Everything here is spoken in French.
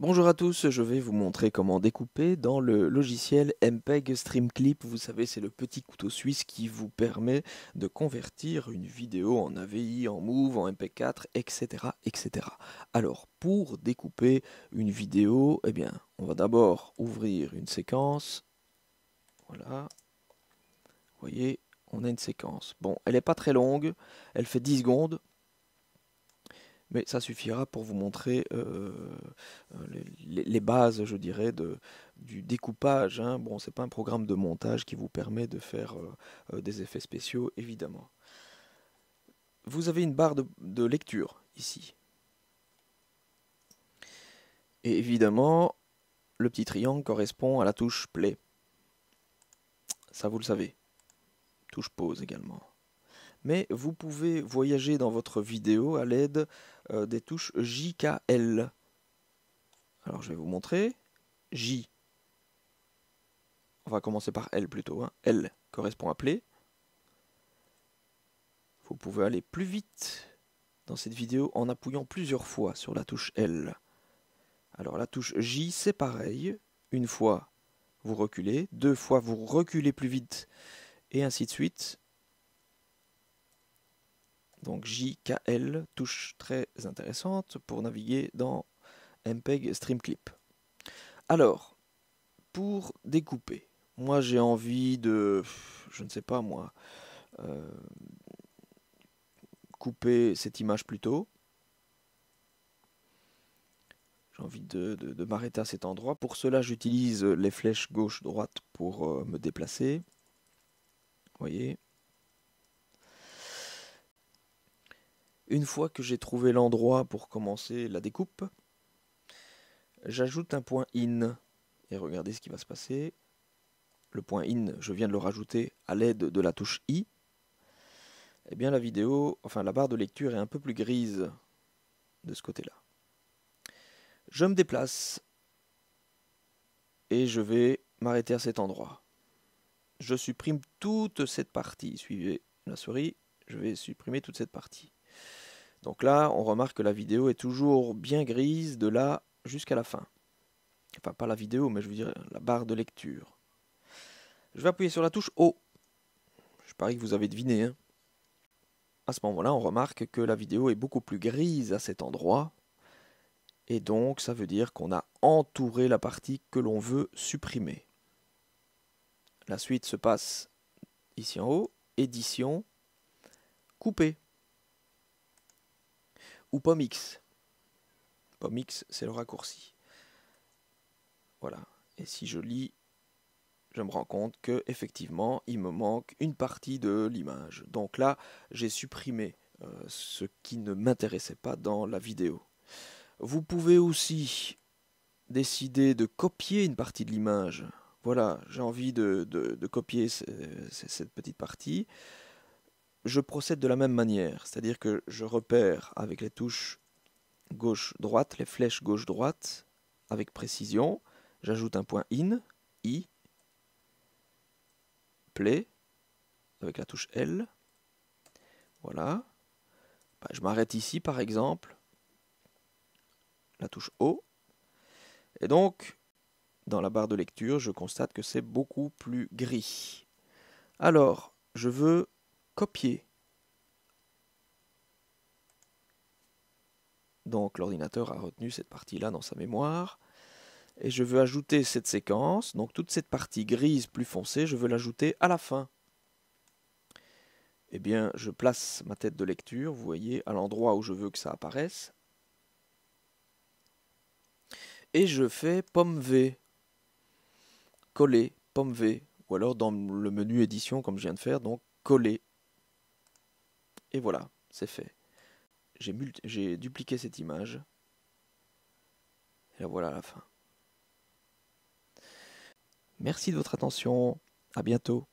Bonjour à tous, je vais vous montrer comment découper dans le logiciel MPEG Streamclip. Vous savez, c'est le petit couteau suisse qui vous permet de convertir une vidéo en AVI, en MOV, en MP4, etc., etc. Alors, pour découper une vidéo, eh bien, on va d'abord ouvrir une séquence. Voilà, vous voyez, on a une séquence. Bon, elle n'est pas très longue, elle fait 10 secondes. Mais ça suffira pour vous montrer les bases, je dirais, du découpage, hein. Bon, c'est pas un programme de montage qui vous permet de faire des effets spéciaux, évidemment. Vous avez une barre de lecture ici. Et évidemment, le petit triangle correspond à la touche Play. Ça, vous le savez. Touche Pause également. Mais vous pouvez voyager dans votre vidéo à l'aide des touches JKL. Alors, je vais vous montrer. J. On va commencer par L plutôt, hein. L correspond à Play. Vous pouvez aller plus vite dans cette vidéo en appuyant plusieurs fois sur la touche L. Alors la touche J, c'est pareil. Une fois, vous reculez. Deux fois, vous reculez plus vite. Et ainsi de suite. Donc J, K, L, touche très intéressante pour naviguer dans MPEG Streamclip. Alors, pour découper, moi j'ai envie de, je ne sais pas moi, couper cette image plus tôt. J'ai envie de m'arrêter à cet endroit. Pour cela, j'utilise les flèches gauche-droite pour me déplacer. Vous voyez. Une fois que j'ai trouvé l'endroit pour commencer la découpe, j'ajoute un point IN. Et regardez ce qui va se passer. Le point IN, je viens de le rajouter à l'aide de la touche I. Eh bien la vidéo, enfin la barre de lecture est un peu plus grise de ce côté-là. Je me déplace et je vais m'arrêter à cet endroit. Je supprime toute cette partie. Suivez la souris, je vais supprimer toute cette partie. Donc là, on remarque que la vidéo est toujours bien grise de là jusqu'à la fin. Enfin, pas la vidéo, mais je veux dire la barre de lecture. Je vais appuyer sur la touche O. Je parie que vous avez deviné, hein. À ce moment-là, on remarque que la vidéo est beaucoup plus grise à cet endroit. Et donc, ça veut dire qu'on a entouré la partie que l'on veut supprimer. La suite se passe ici en haut. Édition. Couper. Ou pomme X. Pomme X, c'est le raccourci. Voilà. Et si je lis, je me rends compte que effectivement, il me manque une partie de l'image. Donc là, j'ai supprimé ce qui ne m'intéressait pas dans la vidéo. Vous pouvez aussi décider de copier une partie de l'image. Voilà, j'ai envie de copier cette petite partie. Je procède de la même manière, c'est-à-dire que je repère avec les touches gauche-droite, les flèches gauche-droite, avec précision. J'ajoute un point IN, I, Play, avec la touche L. Voilà. Je m'arrête ici par exemple. La touche O. Et donc, dans la barre de lecture, je constate que c'est beaucoup plus gris. Alors, je veux copier. Donc l'ordinateur a retenu cette partie-là dans sa mémoire. Et je veux ajouter cette séquence. Donc toute cette partie grise plus foncée, je veux l'ajouter à la fin. Eh bien, je place ma tête de lecture, vous voyez, à l'endroit où je veux que ça apparaisse. Et je fais pomme V. Coller, pomme V. Ou alors dans le menu édition, comme je viens de faire, donc coller. Et voilà, c'est fait. J'ai dupliqué cette image. Et la voilà à la fin. Merci de votre attention. À bientôt.